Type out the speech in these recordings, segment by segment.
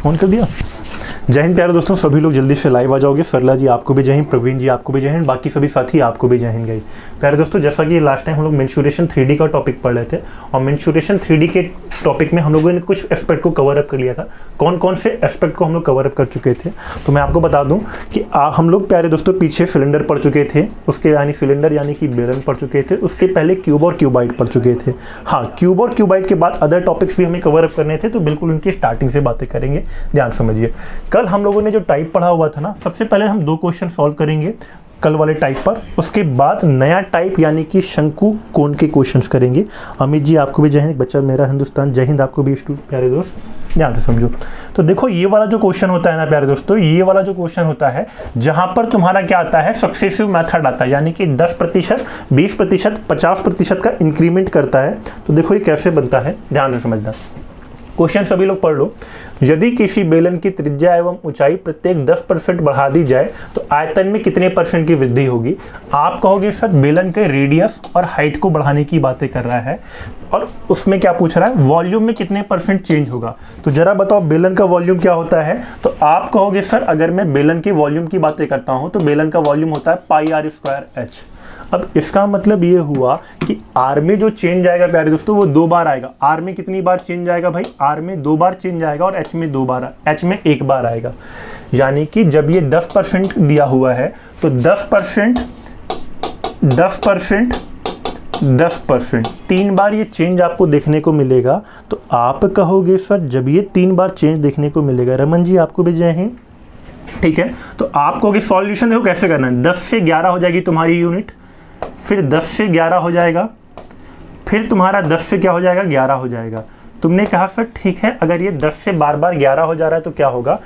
On कर दिया। जय हिंद प्यारे दोस्तों, सभी लोग जल्दी से लाइव आ जाओगे। सरला जी आपको भी जय हिंद, प्रवीण जी आपको भी जय हिंद, बाकी सभी साथी आपको भी जय हिंद। गई प्यारे दोस्तों, जैसा कि लास्ट टाइम हम लोग मेंस्ट्रुएशन 3D का टॉपिक पढ़ रहे थे और मेंस्ट्रुएशन 3D के टॉपिक में हम लोगों ने कुछ एस्पेक्ट को कवर अप कर लिया था। कौन कौन से एस्पेक्ट को हम लोग कवर अप कर चुके थे, तो मैं आपको बता दूं कि हम लोग प्यारे दोस्तों पीछे सिलेंडर पढ़ चुके थे, उसके यानी सिलेंडर यानी कि बेलन पढ़ चुके थे, उसके पहले क्यूब और क्यूबाइड पढ़ चुके थे। हाँ, क्यूब और क्यूबाइड के बाद अदर टॉपिक्स भी हमें कवर अप करने थे, तो बिल्कुल उनकी स्टार्टिंग से बातें करेंगे, ध्यान समझिए। कल हम लोगों ने जो टाइप पढ़ा हुआ था ना, सबसे पहले हम 2 क्वेश्चन सॉल्व करेंगे कल वाले टाइप पर, उसके बाद नया टाइप यानी कि शंकु कोण के क्वेश्चंस करेंगे। अमित जी आपको भी जय हिंद, बच्चा मेरा हिंदुस्तान, जय हिंद आपको भी प्यारे दोस्त, ध्यान से समझो। तो देखो ये वाला जो क्वेश्चन होता है ना प्यारे दोस्तों, ये वाला जो क्वेश्चन होता है जहां पर तुम्हारा क्या आता है, सक्सेसिव मेथड आता है, यानी कि 10%, 20%, 50% का इंक्रीमेंट करता है। तो देखो ये कैसे बनता है, ध्यान से समझना। क्वेश्चन सभी लोग पढ़ लो। यदि किसी बेलन की त्रिज्या एवं ऊंचाई प्रत्येक 10% बढ़ा दी जाए तो आयतन में कितने % की वृद्धि होगी। आप कहोगे सर बेलन के रेडियस और हाइट को बढ़ाने की बातें कर रहा है और उसमें क्या पूछ रहा है, वॉल्यूम में कितने % चेंज होगा। तो जरा बताओ बेलन का वॉल्यूम क्या होता है। तो आप कहोगे सर अगर मैं बेलन के वॉल्यूम की बातें करता हूं तो बेलन का वॉल्यूम होता है πr²h। अब इसका मतलब ये हुआ कि आर में जो चेंज आएगा प्यारे दोस्तों वो 2 बार आएगा। आर में कितनी बार चेंज आएगा भाई, आर में 2 बार चेंज आएगा और एच में 2 बार, एच में 1 बार आएगा। यानी कि जब ये 10% दिया हुआ है तो 10%, 10%, 10%, 3 बार ये चेंज आपको देखने को मिलेगा। तो आप कहोगे सर जब ये 3 बार चेंज देखने को मिलेगा, रमन जी आपको भी जय हिंद, ठीक है। तो आप कहोगे सॉल्यूशन देखो कैसे करना है, 10 से 11 हो जाएगी तुम्हारी यूनिट, फिर 10 से 11 हो जाएगा, फिर तुम्हारा 10 से क्या हो जाएगा, 11 हो जाएगा। तुमने कहा सर ठीक है, अगर ये 10 से बार बार 11 हो जा रहा है तो क्या होगा,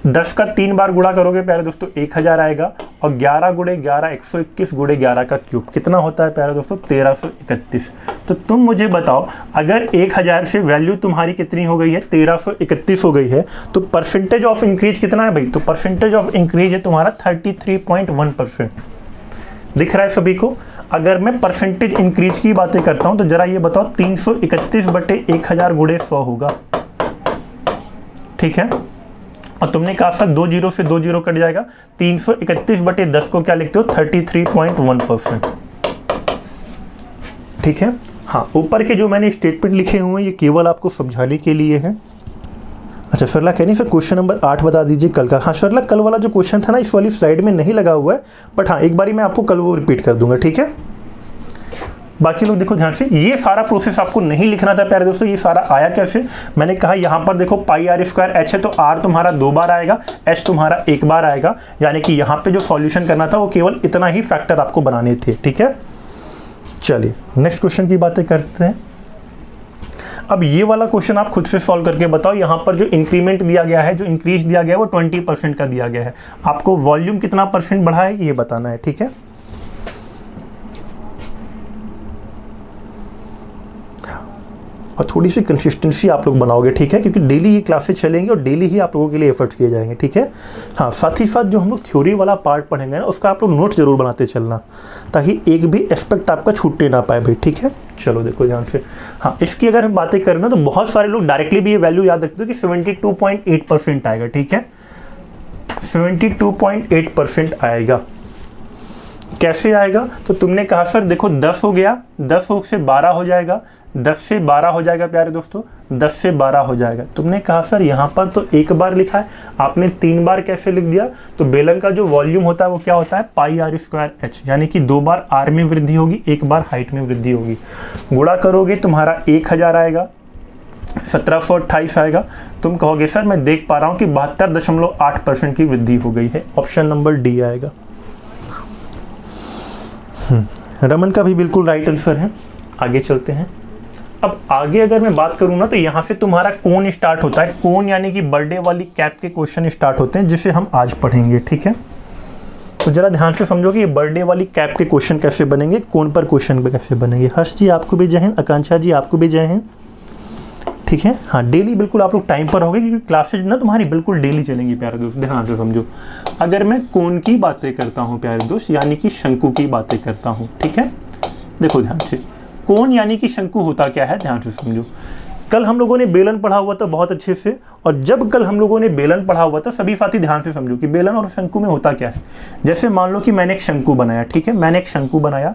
10 का 3 बार गुणा करोगे प्यारे दोस्तों 1000 आएगा, और 11 गुणे 11 121 गुणे 11 का क्यूब कितना होता है प्यारे दोस्तों, 1331। तो तुम मुझे बताओ अगर 1000 से वैल्यू तुम्हारी कितनी हो गई है, 1331 हो गई है, तो परसेंटेज ऑफ इंक्रीज कितना है भाई। तो परसेंटेज ऑफ इंक्रीज है तुम्हारा 33.1%। दिख रहा है सभी को। अगर मैं परसेंटेज इंक्रीज की बातें करता हूं तो जरा ये बताओ 331/1000 गुणे 100 होगा, ठीक है। और तुमने कहा सर 2 0 से 2 0 कट जाएगा, 331/10 को क्या लिखते हो, 33.1%, ठीक है। हाँ, ऊपर के जो मैंने स्टेटमेंट लिखे हुए हैं ये केवल आपको समझाने के लिए है। अच्छा सरला कह रही सर क्वेश्चन नंबर 8 बता दीजिए कल का। हाँ सरला, कल वाला जो क्वेश्चन था ना इस वाली स्लाइड में नहीं लगा हुआ है, बट हाँ एक बारी मैं आपको कल वो रिपीट कर दूंगा, ठीक है। बाकी लोग देखो ध्यान से, ये सारा प्रोसेस आपको नहीं लिखना था प्यारे दोस्तों। ये सारा आया कैसे, मैंने कहा यहाँ पर देखो πr²h है तो r तुम्हारा 2 बार आएगा, h तुम्हारा 1 बार आएगा, यानी कि यहाँ पे जो सॉल्यूशन करना था वो केवल इतना ही फैक्टर आपको बनाने थे, ठीक है। चलिए नेक्स्ट क्वेश्चन की बातें करते हैं। अब ये वाला क्वेश्चन आप खुद से सॉल्व करके बताओ। यहाँ पर जो इंक्रीमेंट दिया गया है, जो इंक्रीज दिया गया है वो 20% का दिया गया है। आपको वॉल्यूम कितना % बढ़ा है ये बताना है, ठीक है। और थोड़ी सी कंसिस्टेंसी आप लोग बनाओगे, ठीक है, क्योंकि डेली ये क्लासेस चलेंगे और डेली ही आप लोगों के लिए एफर्ट्स किए जाएंगे, ठीक है। हाँ, साथ ही साथ जो हम लोग थ्योरी वाला पार्ट पढ़ेंगे ना उसका आप लोग नोट्स जरूर बनाते चलना, ताकि एक भी एस्पेक्ट आपका छूटने ना पाए भाई, ठीक है। चलो देखो ध्यान से। हाँ, इसकी अगर हम बातें करें ना तो बहुत सारे लोग डायरेक्टली भी ये वैल्यू याद रखते हो कि 72.8% आएगा, ठीक है, 72.8% आएगा। कैसे आएगा, तो तुमने कहा सर देखो 10 हो गया, 10 से 12 हो जाएगा, 10 से 12 हो जाएगा प्यारे दोस्तों, 10 से 12 हो जाएगा। तुमने कहा सर यहाँ पर तो 1 बार लिखा है, आपने 3 बार कैसे लिख दिया। तो बेलन का जो वॉल्यूम होता है वो क्या होता है, πr²h, यानी कि 2 बार r में वृद्धि होगी, 1 बार हाइट में वृद्धि होगी। गुणा करोगे तुम्हारा 1000 आएगा, 1728 आएगा। तुम कहोगे सर मैं देख पा रहा हूँ कि 72.8% की वृद्धि हो गई है। ऑप्शन नंबर डी आएगा। रमन का भी बिल्कुल राइट आंसर है। आगे चलते हैं। अब आगे अगर मैं बात करूं ना तो यहाँ से तुम्हारा कोण स्टार्ट होता है। कोण यानी कि बर्थडे वाली कैप के क्वेश्चन स्टार्ट होते हैं, जिसे हम आज पढ़ेंगे, ठीक है। तो जरा ध्यान से समझो कि ये बर्थडे वाली कैप के क्वेश्चन कैसे बनेंगे, कोण पर क्वेश्चन कैसे बनेंगे। हर्ष जी आपको भी जय हिंद, आकांक्षा जी आपको भी जय हिंद, ठीक है। हाँ, डेली बिल्कुल आप लोग टाइम पर होगे क्योंकि क्लासेज ना तुम्हारी बिल्कुल डेली चलेंगी प्यारे दोस्त, ध्यान से समझो। अगर मैं कोण की बातें करता हूँ प्यारे दोस्त, यानी कि शंकु की बातें करता हूँ, ठीक है। देखो ध्यान से, कोण यानी कि शंकु होता क्या है, ध्यान से समझो। कल हम लोगों ने बेलन पढ़ा हुआ था बहुत अच्छे से, और जब कल हम लोगों ने बेलन पढ़ा हुआ था, सभी साथी ध्यान से समझो कि बेलन और शंकु में होता क्या है। जैसे मान लो कि मैंने एक शंकु बनाया, ठीक है, मैंने एक शंकु बनाया,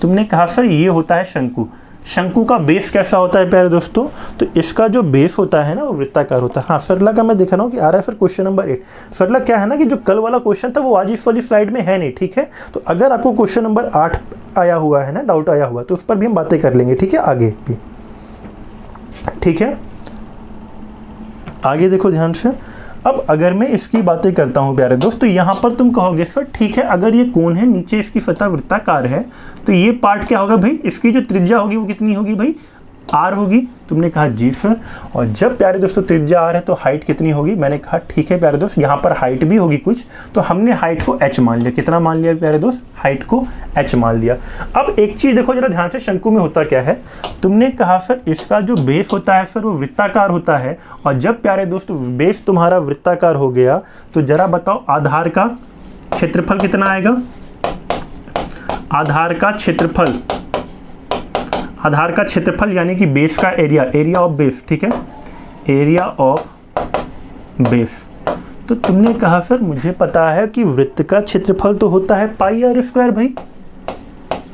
तुमने कहा सर ये होता है शंकु। शंकु का बेस कैसा होता है प्यारे दोस्तों, तो इसका जो बेस होता है ना वो वृत्ताकार होता है। हाँ सरला का मैं देख रहा हूँ कि आ रहा है सर क्वेश्चन नंबर 8। सरला क्या है ना कि जो कल वाला क्वेश्चन था वो आज इस वाली स्लाइड में है नहीं, ठीक है। तो अगर आपको क्वेश्चन नंबर 8 आया हुआ है ना, डाउट आया हुआ, तो उस पर भी हम बातें कर लेंगे, ठीक है, आगे भी, ठीक है। आगे देखो ध्यान से। अब अगर मैं इसकी बातें करता हूं प्यारे दोस्त, तो यहाँ पर तुम कहोगे सर ठीक है, अगर ये कोण है, नीचे इसकी सतह वृत्ताकार है, तो ये पार्ट क्या होगा भाई, इसकी जो त्रिज्या होगी वो कितनी होगी भाई, आर होगी। तुमने कहा जी सर। और जब प्यारे दोस्तों त्रिज्या आर है तो हाइट कितनी होगी, मैंने कहा ठीक है प्यारे दोस्त, यहाँ पर हाइट भी होगी कुछ, तो हमने हाइट को h मान लिया। कितना मान लिया प्यारे दोस्त, हाइट को h मान लिया। अब एक चीज देखो जरा ध्यान से, शंकु में होता क्या है, तुमने कहा सर इसका जो बेस होता है सर वो वृत्ताकार होता है, और जब प्यारे दोस्त बेस तुम्हारा वृत्ताकार हो गया तो जरा बताओ आधार का क्षेत्रफल कितना आएगा। आधार का क्षेत्रफल, आधार का क्षेत्रफल यानी कि बेस का एरिया, एरिया ऑफ बेस, ठीक है, एरिया ऑफ बेस। तो तुमने कहा सर मुझे पता है कि वृत्त का क्षेत्रफल तो होता है पाई आर स्क्वायर भाई,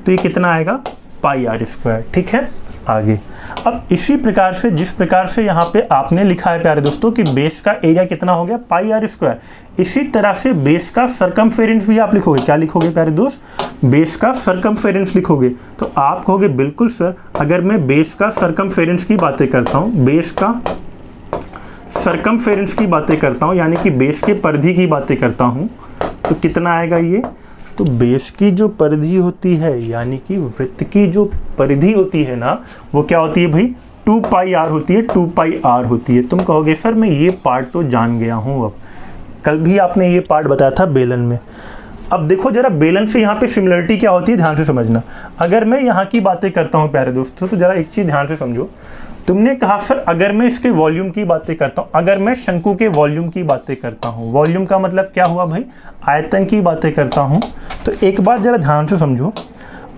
तो ये कितना आएगा, पाई आर स्क्वायर, ठीक है। आगे अब इसी प्रकार से, जिस प्रकार से यहाँ पे आपने लिखा है प्यारे दोस्तों कि बेस का एरिया कितना हो गया, पाई आर स्क्वायर, इसी तरह से बेस का सरकमफेरेंस भी आप लिखोगे। क्या लिखोगे प्यारे दोस्त, बेस का सरकमफेरेंस लिखोगे। तो आप कहोगे बिल्कुल सर, अगर मैं बेस का सरकमफेरेंस की बातें करता हूँ, बेस का सरकमफेरेंस की बातें करता हूँ, यानी कि बेस के परिधि की बातें करता हूँ, तो कितना आएगा ये, तो बेस की जो परिधि होती है, यानी कि वृत्त की जो परिधि होती है ना, वो क्या होती है भाई, 2 पाई आर होती है, 2 पाई आर होती है। तुम कहोगे सर मैं ये पार्ट तो जान गया हूँ, अब कल भी आपने ये पार्ट बताया था बेलन में। अब देखो जरा बेलन से यहाँ पे सिमिलरिटी क्या होती है, ध्यान से समझना। अगर मैं यहाँ की बातें करता हूँ प्यारे दोस्तों, तो जरा एक चीज़ ध्यान से समझो। तुमने कहा सर अगर मैं इसके वॉल्यूम की बातें करता हूँ, अगर मैं शंकु के वॉल्यूम की बातें करता हूँ, वॉल्यूम का मतलब क्या हुआ भाई, आयतन की बातें करता हूँ, तो एक बात जरा ध्यान से समझो।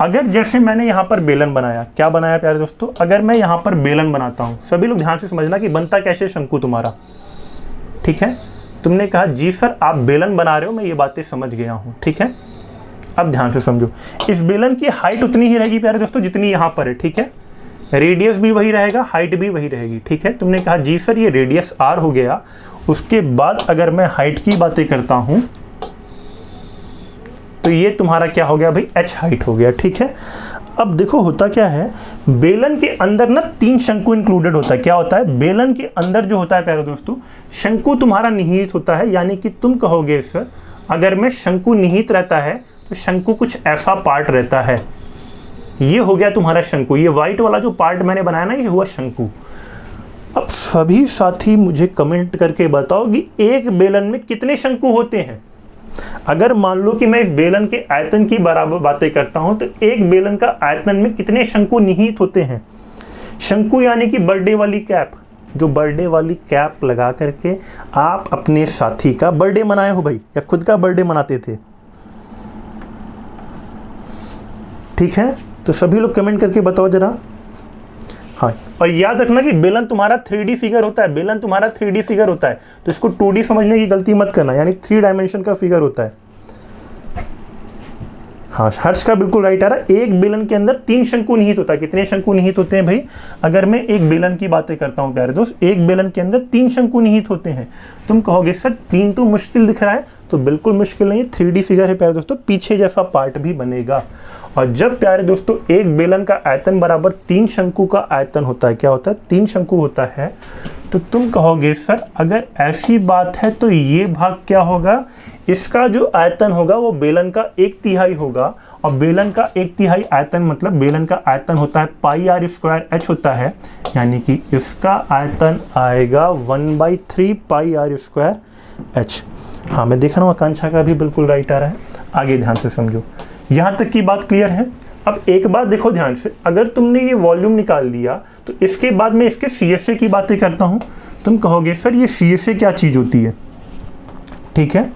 अगर जैसे मैंने यहाँ पर बेलन बनाया, क्या बनाया प्यारे दोस्तों, अगर मैं यहाँ पर बेलन बनाता हूँ, सभी लोग ध्यान से समझना कि बनता कैसे शंकु तुम्हारा, ठीक है। तुमने कहा जी सर आप बेलन बना रहे हो, मैं ये बातें समझ गया हूँ, ठीक है। अब ध्यान से समझो, इस बेलन की हाइट उतनी ही रहेगी प्यारे दोस्तों जितनी यहाँ पर है, ठीक है, रेडियस भी वही रहेगा, हाइट भी वही रहेगी, ठीक है। तुमने कहा जी सर ये रेडियस आर हो गया। उसके बाद अगर मैं हाइट की बातें करता हूं तो ये तुम्हारा क्या हो गया भाई, h हाइट हो गया, ठीक है। अब देखो होता क्या है, बेलन के अंदर ना 3 शंकु इंक्लूडेड होता है। क्या होता है, बेलन के अंदर जो होता है प्यारे दोस्तों, शंकु तुम्हारा निहित होता है, यानी कि तुम कहोगे सर अगर मैं शंकु निहित रहता है तो शंकु कुछ ऐसा पार्ट रहता है, ये हो गया तुम्हारा शंकु। ये व्हाइट वाला जो पार्ट मैंने बनाया ना, ये हुआ शंकु। अब सभी साथी मुझे कमेंट करके बताओ कि एक बेलन में कितने शंकु होते हैं। अगर मान लो कि मैं इस बेलन के आयतन की बराबर बातें करता हूं, तो एक बेलन का आयतन में कितने शंकु निहित होते हैं। शंकु यानी कि बर्थडे वाली कैप, जो बर्थडे वाली कैप लगा करके आप अपने साथी का बर्थडे मनाए हो भाई, या खुद का बर्थडे मनाते थे, ठीक है। तो सभी लोग कमेंट करके बताओ जरा। हाँ, और याद रखना कि बेलन तुम्हारा 3D फिगर होता है, बेलन तुम्हारा 3D फिगर होता है, तो इसको 2D समझने की गलती मत करना, यानी 3 डायमेंशन का फिगर होता है। हाँ, हर्ष का बिल्कुल राइट आ रहा है। एक बेलन के अंदर 3 शंकु निहित होता है। कितने शंकु निहित होते हैं भाई, अगर मैं एक बेलन की बातें करता हूँ प्यारे दोस्त, एक बेलन के अंदर 3 शंकु निहित होते हैं। तुम कहोगे सर 3 तो मुश्किल दिख रहा है, तो बिल्कुल मुश्किल नहीं है, 3D फिगर है प्यारे दोस्तों, पीछे जैसा पार्ट भी बनेगा। और जब प्यारे दोस्तों एक बेलन का आयतन बराबर 3 शंकु का आयतन होता है, क्या होता है, 3 शंकु होता है, तो तुम कहोगे सर अगर ऐसी बात है तो ये भाग क्या होगा, इसका जो आयतन होगा वो बेलन का 1/3 होगा। और बेलन का 1/3 आयतन मतलब बेलन का आयतन होता है पाई आर स्क्वायर h होता है, यानी कि इसका आयतन आएगा 1/3 पाई आर स्क्वायर h। हाँ, मैं देख रहा हूँ आकांक्षा का भी बिल्कुल राइट आ रहा है। आगे ध्यान से समझो, यहाँ तक की बात क्लियर है। अब एक बात देखो ध्यान से, अगर तुमने ये वॉल्यूम निकाल लिया तो इसके बाद मैं इसके CSA की बातें करता हूँ। तुम कहोगे सर ये CSA क्या चीज़ होती है, ठीक है।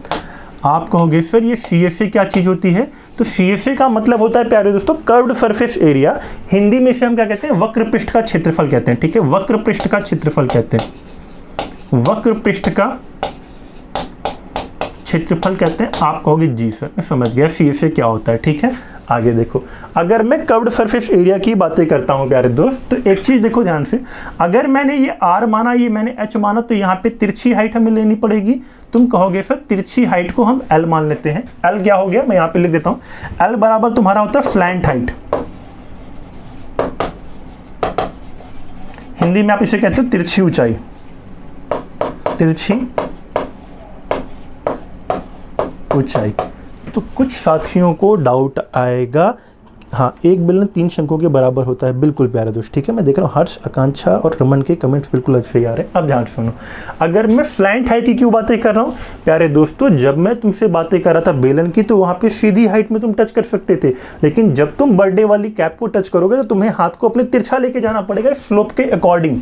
आप कहोगे सर ये CSA क्या चीज़ होती है, तो CSA का मतलब होता है प्यारे दोस्तों कर्व्ड सरफेस एरिया। हिंदी में इसे हम क्या कहते हैं, वक्र पृष्ठ का क्षेत्रफल कहते हैं। ठीक है, वक्र पृष्ठ का क्षेत्रफल कहते हैं, वक्र पृष्ठ का क्षेत्रफल कहते हैं। आप कहोगे जी सर मैं समझ गया CSA क्या होता है। ठीक है, आगे देखो, अगर मैं कर्व्ड सरफेस एरिया की बातें करता हूं प्यारे दोस्त, तो एक चीज देखो ध्यान से, अगर मैंने ये R माना, ये मैंने H माना, तो यहाँ पे तिरछी हाइट हमें लेनी पड़ेगी। तुम कहोगे सर तिरछी हाइट को हम L मान लेते हैं। L क्या हो गया, मैं यहाँ पे लिख देता हूं, L बराबर तुम्हारा होता है स्लैंट हाइट। हिंदी में आप इसे कहते हो तिरछी ऊंचाई, तिरछी ऊंचाई। तो कुछ साथियों को डाउट आएगा, हाँ एक बेलन 3 शंकुओं के बराबर होता है। बिल्कुल प्यारे दोस्त, ठीक है, मैं देख रहा हूँ हर्ष, आकांक्षा और रमन के कमेंट्स बिल्कुल अच्छे ही आ रहे हैं। अब ध्यान सुनो, अगर मैं स्लैंट हाइट की क्यों बातें कर रहा हूँ प्यारे दोस्तों, जब मैं तुमसे बातें कर रहा था बेलन की, तो वहाँ पे सीधी हाइट में तुम टच कर सकते थे, लेकिन जब तुम बर्थडे वाली कैप को टच करोगे तो तुम्हें हाथ को अपने तिरछा लेके जाना पड़ेगा स्लोप के अकॉर्डिंग।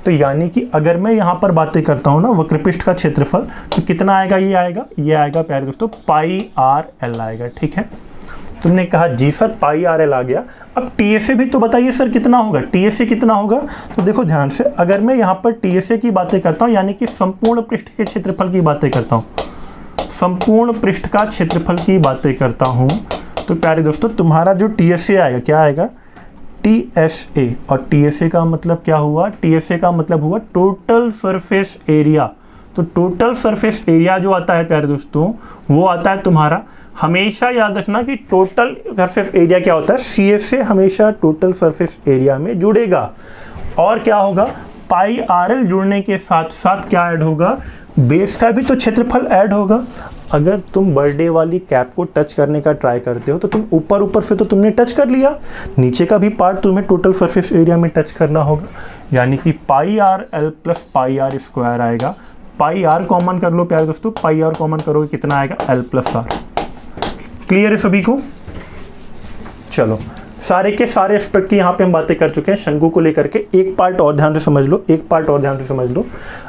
तो यानी कि अगर मैं यहाँ पर बातें करता हूँ ना वक्रपृष्ठ का क्षेत्रफल, तो कितना आएगा, ये आएगा प्यारे दोस्तों पाई आर एल आएगा। ठीक है, तुमने कहा जी सर पाई आर एल आ गया। अब TSA भी तो बताइए सर कितना होगा, TSA कितना होगा। तो देखो ध्यान से, अगर मैं यहाँ पर TSA की बातें करता हूँ, यानी कि संपूर्ण पृष्ठ के क्षेत्रफल की बातें करता हूँ, संपूर्ण पृष्ठ का क्षेत्रफल की बातें करता हूँ, तो प्यारे दोस्तों तुम्हारा जो TSA आएगा, क्या आएगा, TSA। और TSA का मतलब क्या हुआ, TSA का मतलब हुआ टोटल सरफेस एरिया। तो टोटल सरफेस एरिया जो आता है प्यारे दोस्तों, वो आता है तुम्हारा, हमेशा याद रखना कि टोटल सरफेस एरिया क्या होता है, CSA हमेशा टोटल सरफेस एरिया में जुड़ेगा। और क्या होगा, पाई आर एल जुड़ने के साथ साथ क्या ऐड होगा, बेस का भी तो क्षेत्रफल ऐड होगा। अगर तुम बर्थडे वाली कैप को टच करने का ट्राई करते हो, तो तुम ऊपर से तो तुमने टच कर लिया, नीचे का भी पार्ट तुम्हें टोटल सरफेस एरिया में टच करना होगा, यानी कि pi R L plus pi R square आएगा। पाई आर कॉमन कर लो प्यारे दोस्तों, पाई आर कॉमन करोगे कितना आएगा, एल प्लस आर। क्लियर है सभी को। चलो, सारे के सारे एस्पेक्ट की यहाँ पे हम बातें कर चुके हैं शंकु को लेकर के। एक पार्ट और ध्यान से समझ लो, एक पार्ट और ध्यान से समझ लो।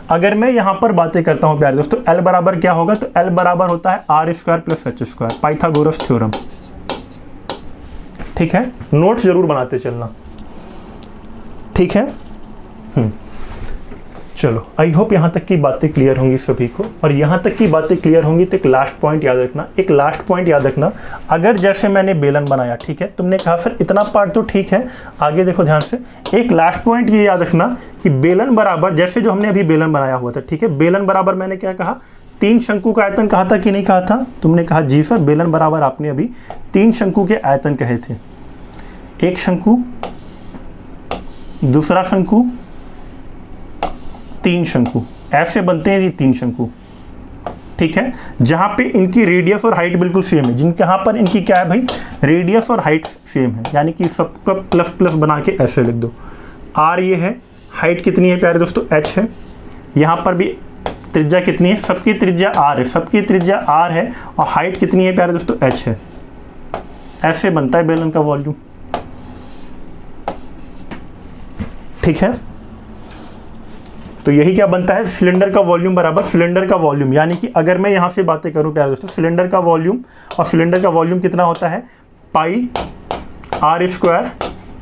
अगर मैं यहाँ पर बातें करता हूँ प्यारे दोस्तों, L बराबर क्या होगा, तो L बराबर होता है R square plus H square, Pythagoras theorem. ठीक है, नोट्स जरूर बनाते चलना। ठीक है, चलो, आई होप यहाँ तक की बातें क्लियर होंगी सभी को। और यहाँ तक की बातें क्लियर होंगी तो एक लास्ट पॉइंट याद रखना, एक लास्ट पॉइंट याद रखना। अगर जैसे मैंने बेलन बनाया, ठीक है, तुमने कहा सर इतना पार्ट तो ठीक है, आगे देखो ध्यान से, एक लास्ट पॉइंट ये याद रखना कि बेलन बराबर, जैसे जो हमने अभी बेलन बनाया हुआ था, ठीक है, बेलन बराबर मैंने क्या कहा, 3 शंकु का आयतन कहा था कि नहीं कहा था, तुमने कहा जी सर बेलन बराबर आपने अभी 3 शंकु के आयतन कहे थे, एक शंकु, दूसरा शंकु, 3 शंकु, ऐसे बनते हैं ये 3 शंकु। ठीक है, जहां पे इनकी रेडियस और हाइट बिल्कुल सेम है, जिनके यहाँ पर इनकी क्या है भाई, रेडियस और हाइट सेम है, यानी कि सबका प्लस प्लस बना के ऐसे लिख दो। आर ये है, हाइट कितनी है प्यारे दोस्तों, एच है, यहाँ पर भी त्रिज्या कितनी है, सबकी त्रिज्या आर है, सबकी त्रिज्या आर है, और हाइट कितनी है प्यारे दोस्तों, एच है। ऐसे बनता है बेलन का वॉल्यूम। ठीक है, तो यही क्या बनता है, सिलेंडर का वॉल्यूम बराबर सिलेंडर का वॉल्यूम। यानी कि अगर मैं यहाँ से बातें करूँ प्यारे दोस्तों, सिलेंडर का वॉल्यूम, और सिलेंडर का वॉल्यूम कितना होता है, पाई आर स्क्वायर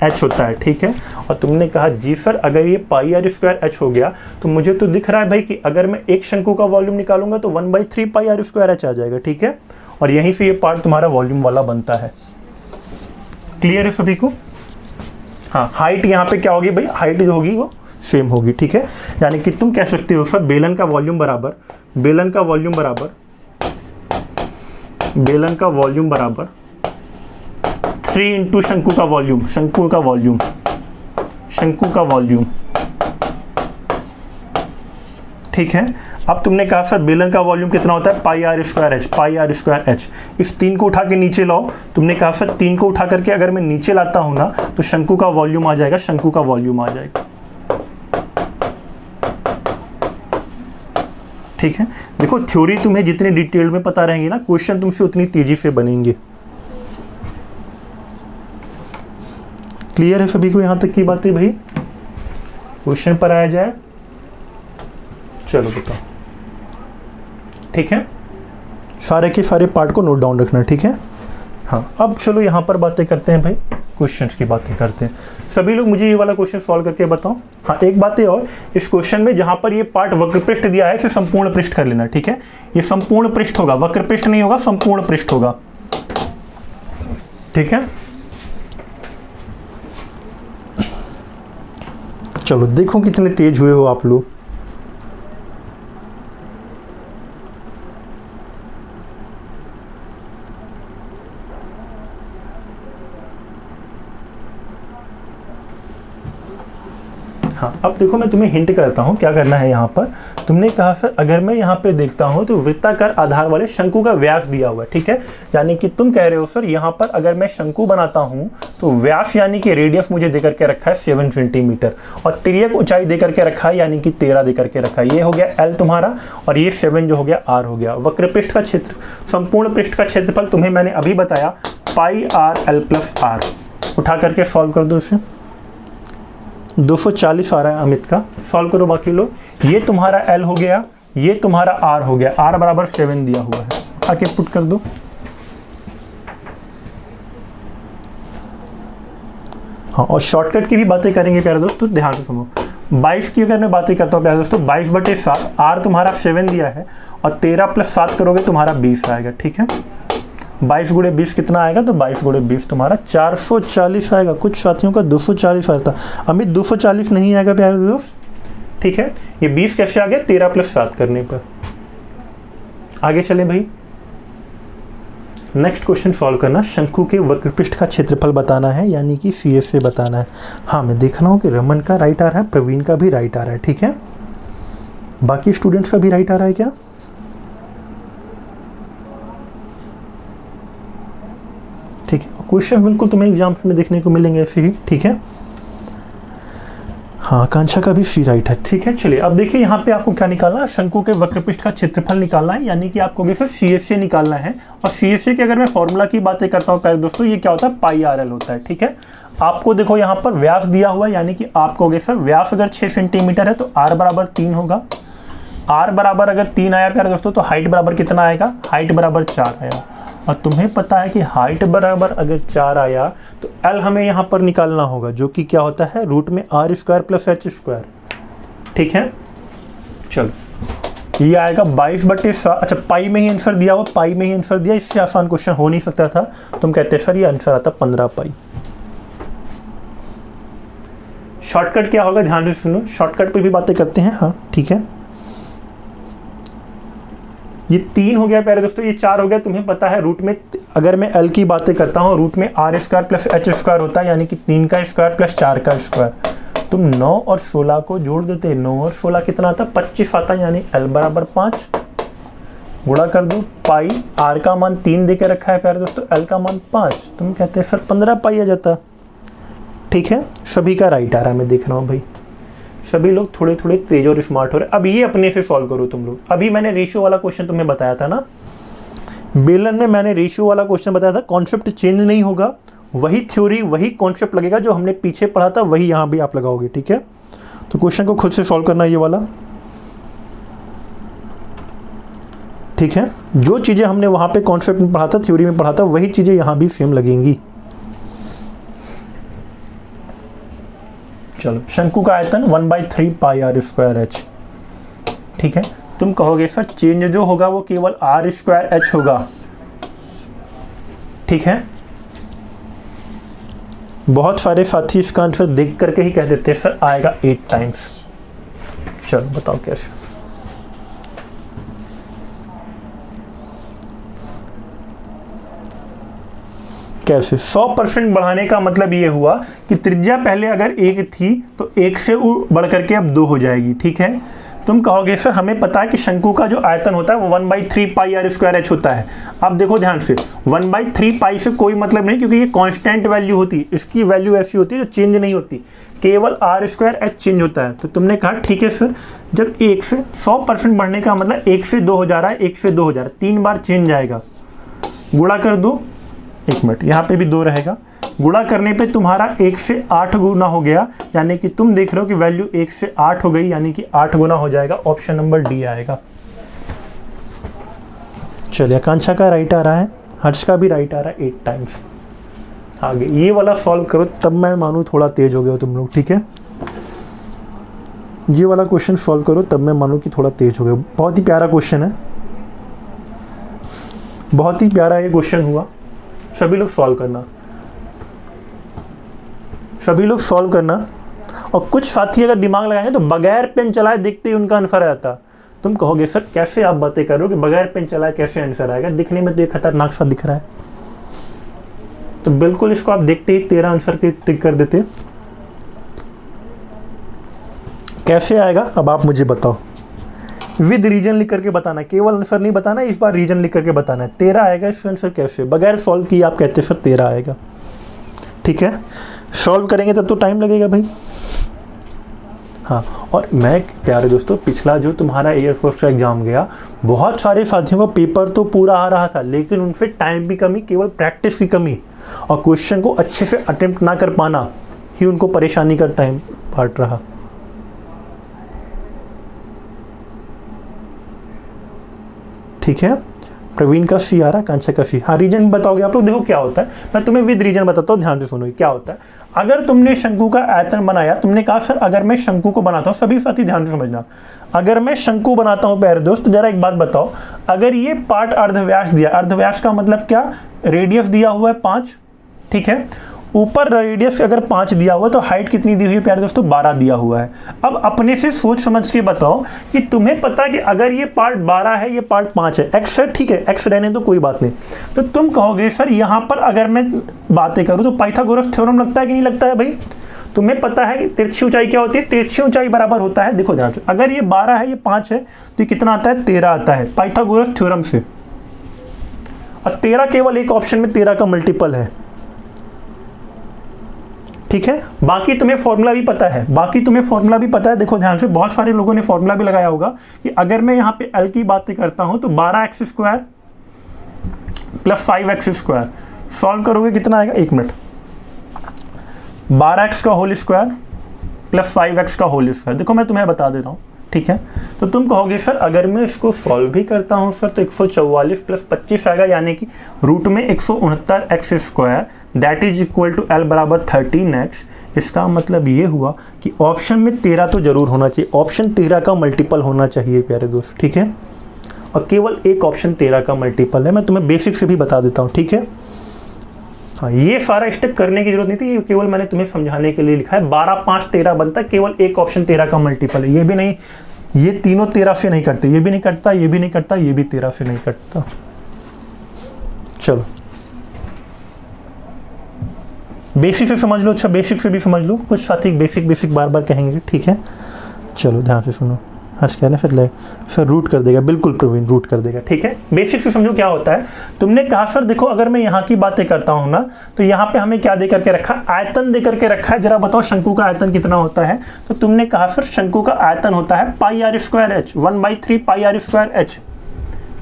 एच होता है। ठीक है, और तुमने कहा जी सर अगर ये पाई आर स्क्वायर एच हो गया, तो मुझे तो दिख रहा है भाई कि अगर मैं एक शंकु का वॉल्यूम निकालूंगा तो 1/3 पाई आर स्क्वायर एच आ जाएगा। ठीक है, और यहीं से ये पार्ट तुम्हारा वॉल्यूम वाला बनता है। क्लियर है सभी को। हाँ, हाइट यहाँ पे क्या होगी भाई, हाइट जो होगी वो सेम होगी। ठीक है, यानी कि तुम कह सकते हो सर बेलन का वॉल्यूम बराबर, बेलन का वॉल्यूम बराबर, बेलन का वॉल्यूम बराबर 3 इंटू शंकु का वॉल्यूम, शंकु का वॉल्यूम, शंकु का वॉल्यूम। ठीक है, अब तुमने कहा सर बेलन का वॉल्यूम कितना होता है, pi R square H, pi R square H. इस 3 को उठा के नीचे लाओ, तुमने कहा सर 3 को उठा करके अगर मैं नीचे लाता हूं ना, तो शंकु का वॉल्यूम आ जाएगा, शंकु का वॉल्यूम आ जाएगा। ठीक है, देखो थ्योरी तुम्हें जितनी डिटेल में पता रहेंगी ना, क्वेश्चन तुमसे उतनी तेजी से बनेंगे। क्लियर है सभी को यहां तक की बातें भाई। क्वेश्चन पर आया जाए, चलो बताओ। ठीक है, सारे के सारे पार्ट को नोट डाउन रखना। ठीक है, हाँ, अब चलो यहाँ पर बातें करते हैं भाई, क्वेश्चंस की बातें करते हैं। सभी लोग मुझे ये वाला क्वेश्चन सॉल्व करके बताओ। हाँ, एक बात है और, इस क्वेश्चन में जहाँ पर ये पार्ट वक्र पृष्ठ दिया है इसे संपूर्ण पृष्ठ कर लेना, ठीक है। ये संपूर्ण पृष्ठ होगा, वक्र पृष्ठ नहीं होगा, संपूर्ण पृष्ठ होगा, ठीक है। चलो देखो कितने तेज हुए हो आप लोग। हाँ, अब देखो मैं तुम्हें हिंट करता हूँ क्या करना है। यहाँ पर तुमने कहा सर अगर मैं यहाँ पे देखता हूँ तो वृत्ताकार आधार वाले शंकु का व्यास दिया हुआ है, ठीक है। यानी कि तुम कह रहे हो सर यहाँ पर अगर मैं शंकु बनाता हूँ तो व्यास यानी कि रेडियस मुझे दे करके रखा है 7 सेंटीमीटर और तिर्यक ऊंचाई दे करके रखा है यानी कि 13 दे करके रखा है। ये हो गया L तुम्हारा और ये 7 जो हो गया R हो गया। वक्र पृष्ठ का क्षेत्र, संपूर्ण पृष्ठ का क्षेत्रफल तुम्हें मैंने अभी बताया पाई R L प्लस R। उठा करके सॉल्व कर दो इसे, 240 आ रहा है अमित का, सॉल्व करो बाकी लोग। ये तुम्हारा L हो गया, ये तुम्हारा R हो गया, R बराबर 7 दिया हुआ है, आके पुट कर दो। हाँ, और शॉर्टकट की भी बातें करेंगे प्यारे दोस्तों, ध्यान से सुनो। 22 की अगर मैं बातें करता हूँ प्यारे दोस्तों, 22/7, R तुम्हारा 7 दिया है और 13 + 7 करोगे तुम्हारा 20 आएगा, ठीक है। 22 × 20 कितना आएगा, तो 22 × 20 तुम्हारा 440 आएगा। कुछ साथियों का 240 आया था, अमित 240 नहीं आएगा प्यारे दोस्त, ठीक है। ये 20 कैसे आ गया, 13 + 7 करने पर। आगे चले भाई, नेक्स्ट क्वेश्चन सॉल्व करना। शंकु के वक्र पृष्ठ का क्षेत्रफल बताना है यानी कि CSA बताना है। हाँ, मैं देख रहा हूँ कि रमन का राइट आ रहा है, प्रवीण का भी राइट आ रहा है, ठीक है। बाकी स्टूडेंट्स का भी राइट आ रहा है क्या? ठीक है, क्वेश्चन बिल्कुल तुम्हें एग्जाम्स में देखने को मिलेंगे ऐसे ही, ठीक है। हाँ, आकांक्षा का भी सी राइट है, ठीक है। चलिए अब देखिए यहाँ पे आपको क्या निकालना है, शंकु के वक्र पृष्ठ का क्षेत्रफल निकालना है यानी कि आपको सर CSA निकालना है। और CSA के अगर मैं फॉर्मूला की बातें करता हूँ प्यारे दोस्तों, ये क्या होता है, पाई RL होता है, ठीक है। आपको देखो यहाँ पर व्यास दिया हुआ है यानी कि आपको सर व्यास अगर 6 सेंटीमीटर है तो R बराबर 3 होगा। R बराबर अगर 3 आया प्यारे दोस्तों तो हाइट बराबर कितना आएगा, हाइट बराबर 4 आया। और तुम्हें पता है कि हाइट बराबर अगर 4 आया तो L हमें यहाँ पर निकालना होगा जो कि क्या होता है, रूट में R² + H², ठीक है। चलो ये आएगा 22/7। अच्छा, पाई में ही आंसर दिया हुआ, पाई में ही आंसर दिया, इससे आसान क्वेश्चन हो नहीं सकता था। तुम कहते सर ये आंसर आता 15 पाई। शॉर्टकट क्या होगा, ध्यान से सुनो, शॉर्टकट पे भी बातें करते हैं। हाँ ठीक है, ये 3 हो गया प्यारे दोस्तों, ये 4 हो गया। तुम्हें पता है रूट में अगर मैं L की बातें करता हूँ, रूट में R² + H² होता है यानी कि 3 का स्क्वायर + 4 का स्क्वायर। तुम 9 और 16 को जोड़ देते, 9 और 16 कितना आता, 25 आता, यानी L बराबर 5। गुणा कर दो, पाई R का मान 3 दे के रखा है प्यारे दोस्तों, L का मान 5। तुम कहते हैं सर 15 पाई आ जाता, ठीक है। सभी का राइट आ रहा है, मैं देख रहा हूँ भाई, सभी लोग थोड़े थोड़े तेज और स्मार्ट हो रहे हैं। अब ये अपने से सॉल्व करो तुम लोग। अभी मैंने रेशियो वाला क्वेश्चन तुम्हें बताया था ना, बेलन में मैंने रेशियो वाला क्वेश्चन बताया था। कॉन्सेप्ट चेंज नहीं होगा, वही थ्योरी वही कॉन्सेप्ट लगेगा जो हमने पीछे पढ़ा था, वही यहाँ भी आप लगाओगे, ठीक है। तो क्वेश्चन को खुद से सॉल्व करना ये वाला, ठीक है। जो चीज़ें हमने वहाँ पे कॉन्सेप्ट में पढ़ा था, थ्योरी में पढ़ा था, वही चीज़ें यहाँ भी सेम लगेंगी। चलो, शंकु का आयतन 1/3 पाई R²H, ठीक है। तुम कहोगे सर चेंज जो होगा वो केवल R²H होगा, ठीक है। बहुत सारे साथी इसका आंसर देख करके ही कह देते हैं सर आएगा 8 टाइम्स। चलो बताओ कैसे। कैसे 100% बढ़ाने का मतलब ये हुआ कि त्रिज्या पहले अगर 1 थी तो 1 से बढ़ करके अब 2 हो जाएगी, ठीक है। तुम कहोगे सर हमें पता है कि शंकु का जो आयतन होता है वो 1/3 पाई R²H होता है। अब देखो ध्यान से, 1/3 पाई से कोई मतलब नहीं, क्योंकि ये कांस्टेंट वैल्यू होती है, इसकी वैल्यू ऐसी होती है जो चेंज नहीं होती, केवल R²H चेंज होता है। तो तुमने कहा ठीक है सर, जब 1 से 100% बढ़ने का मतलब 1 से 2 हो जा रहा है, 1 से 2 हो जा रहा है, 3 बार चेंज आएगा। गुणा कर दो, 1 मिनट, यहाँ पे भी 2 रहेगा। गुणा करने पे तुम्हारा 1 से 8 गुना हो गया, यानी कि तुम देख रहे हो कि वैल्यू 1 से 8 हो गई, यानी कि 8 गुना हो जाएगा। ऑप्शन नंबर डी आएगा। चलिए, आकांक्षा का राइट आ रहा है। हर्ष का भी राइट आ रहा है 8 टाइम्स। आगे ये वाला सॉल्व करो तब मैं मानूँ थोड़ा तेज हो गए हो तुम लोग, ठीक है। ये वाला क्वेश्चन सॉल्व करो तब मैं मानूँ कि थोड़ा तेज हो गए। बहुत ही प्यारा क्वेश्चन है, बहुत ही प्यारा ये क्वेश्चन हुआ। सभी लोग सॉल्व करना, सभी लोग सॉल्व करना। और कुछ साथी अगर दिमाग लगाएंगे तो बगैर पेन चलाए देखते ही उनका आंसर आता। तुम कहोगे सर कैसे आप बातें कर रहे हो कि बगैर पेन चलाए कैसे आंसर आएगा, दिखने में तो ये खतरनाक सा दिख रहा है। तो बिल्कुल इसको आप देखते ही 13 आंसर के टिक कर देते। कैसे आएगा अब आप मुझे बताओ। विद रीजन लिख करके बताना, केवल आंसर नहीं बताना, इस बार रीजन लिख करके बताना है। 13 आएगा इसका आंसर कैसे, बगैर सॉल्व किए आप कहते सर 13 आएगा। ठीक है, सॉल्व करेंगे तब तो टाइम लगेगा भाई। हाँ, और मैं प्यारे दोस्तों पिछला जो तुम्हारा एयरफोर्स का एग्जाम गया, बहुत सारे साथियों का पेपर तो पूरा आ रहा था, लेकिन उनसे टाइम की कमी, केवल प्रैक्टिस की कमी और क्वेश्चन को अच्छे से अटेम्प्ट ना कर पाना ही उनको परेशानी का टाइम पार्ट रहा। ठीक है, प्रवीण का सी आ रहा है, कांचा का सी। हाँ, रीजन बताओगे आप लोग। देखो क्या होता है, मैं तुम्हें विद रीजन बताता हूँ, ध्यान से सुनो। क्या होता है, अगर तुमने शंकु का आयतन बनाया, तुमने कहा सर अगर मैं शंकु को बनाता हूँ, सभी साथी ध्यान से समझना, अगर मैं शंकु बनाता हूँ प्यारे दोस्त, जरा एक बात बताओ, अगर ये पार्ट अर्धव्यास दिया, अर्धव्यास का मतलब क्या, रेडियस दिया हुआ है 5, ठीक है, ऊपर रेडियस अगर 5 दिया हुआ तो हाइट कितनी दी हुई है प्यारे दोस्तों, 12 दिया हुआ है। अब अपने से सोच समझ के बताओ कि तुम्हें पता है कि अगर ये पार्ट 12 है, ये पार्ट 5 है, एक्स है, ठीक है, एक्स रहने तो कोई बात नहीं, तो तुम कहोगे सर यहाँ पर अगर मैं बातें करूँ तो पाइथागोरस थ्योरम लगता है कि नहीं लगता है भाई। तुम्हें पता है तिरछी ऊंचाई क्या होती है, तिरछी ऊंचाई बराबर होता है, देखो ध्यान से, अगर ये 12 है, ये 5 है, तो ये कितना आता है, 13 आता है पाइथागोरस थ्योरम से। और 13 केवल एक ऑप्शन में 13 का मल्टीपल है। ठीक है, बाकी तुम्हें फॉर्मूला भी पता है, बाकी तुम्हें फॉर्मूला भी पता है। देखो ध्यान से, बहुत सारे लोगों ने फॉर्मूला भी लगाया होगा कि अगर मैं यहाँ पे L की बातें करता हूँ तो 12x square plus 5x square, solve करोगे कितना आएगा, 1 मिनट, 12x का होल स्क्वायर प्लस 5x का होल स्क्वायर। देखो मैं तुम्हें बता दे रहा हूँ, ठीक है, तो तुम कहोगे सर अगर मैं इसको सॉल्व भी करता हूँ सर तो 144 प्लस 25 आएगा, यानी कि रूट में 169x square that is equal to L बराबर 13x। इसका मतलब ये हुआ कि ऑप्शन में 13 तो जरूर होना चाहिए, ऑप्शन 13 का मल्टीपल होना चाहिए प्यारे दोस्त, ठीक है, और केवल एक ऑप्शन 13 का मल्टीपल है। मैं तुम्हें बेसिक से भी बता देता हूँ, ठीक है। हाँ, ये सारा स्टेप करने की जरूरत नहीं थी, ये केवल मैंने तुम्हें समझाने के लिए लिखा है। 12 5 13 बनता है, केवल एक ऑप्शन 13 का मल्टीपल है। ये भी नहीं, ये तीनों 13 से नहीं कटते, ये भी नहीं कटता, ये भी नहीं कटता, ये भी 13 से नहीं कटता। चलो बेसिक से समझ लो, अच्छा बेसिक से भी समझ लो, कुछ साथी बेसिक बार बार कहेंगे, ठीक है। चलो ध्यान से सुनो, हर्ष कहना फिर रूट कर देगा, बिल्कुल प्रवीण रूट कर देगा, ठीक है। बेसिक से समझो क्या होता है। तुमने कहा सर देखो अगर मैं यहाँ की बातें करता हूँ ना, तो यहाँ पे हमें क्या दे करके रखा, आयतन दे करके रखा है। जरा बताओ शंकु का आयतन कितना होता है, तो तुमने कहा सर शंकु का आयतन होता है pi R square H, 1/3 pi R square H,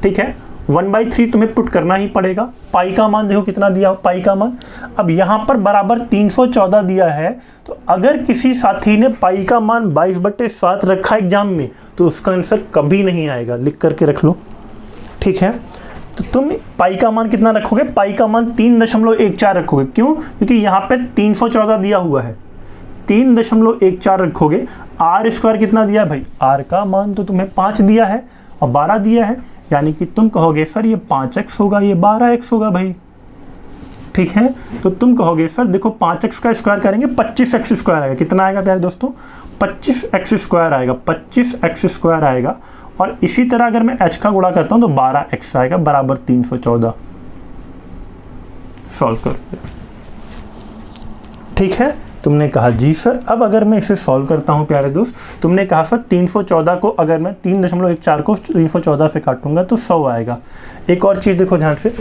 ठीक है। 1/3 तुम्हें पुट करना ही पड़ेगा। पाई का मान देखो कितना दिया, पाई का मान अब यहाँ पर बराबर 314 दिया है। तो अगर किसी साथी ने पाई का मान 22/7 रखा एग्जाम में, तो उसका आंसर कभी नहीं आएगा, लिख करके रख लो, ठीक है। तो तुम पाई का मान कितना रखोगे, पाई का मान 3.14 रखोगे। क्यों, क्योंकि यहाँ पे 314 दिया हुआ है, 3.14 रखोगे। आर स्क्वायर कितना दिया है भाई, आर का मान तो तुम्हें 5 दिया है और 12 दिया है, यानी कि तुम कहोगे सर ये 5x होगा, ये 12x होगा भाई, ठीक है। तो तुम कहोगे सर देखो 5x का स्क्वायर करेंगे 25x स्क्वायर आएगा, कितना आएगा प्यारे दोस्तों, 25x स्क्वायर आएगा, 25x स्क्वायर आएगा। और इसी तरह अगर मैं h का गुणा करता हूं तो 12x आएगा बराबर 314। सॉल्व कर, ठीक है। तुमने कहा जी सर, अब अगर मैं इसे सॉल्व करता हूं प्यारे दोस्त, तुमने कहा सर 314 को अगर मैं 3.14 को 314 से काटूंगा तो 100 आएगा। एक और चीज़ देखो ध्यान से,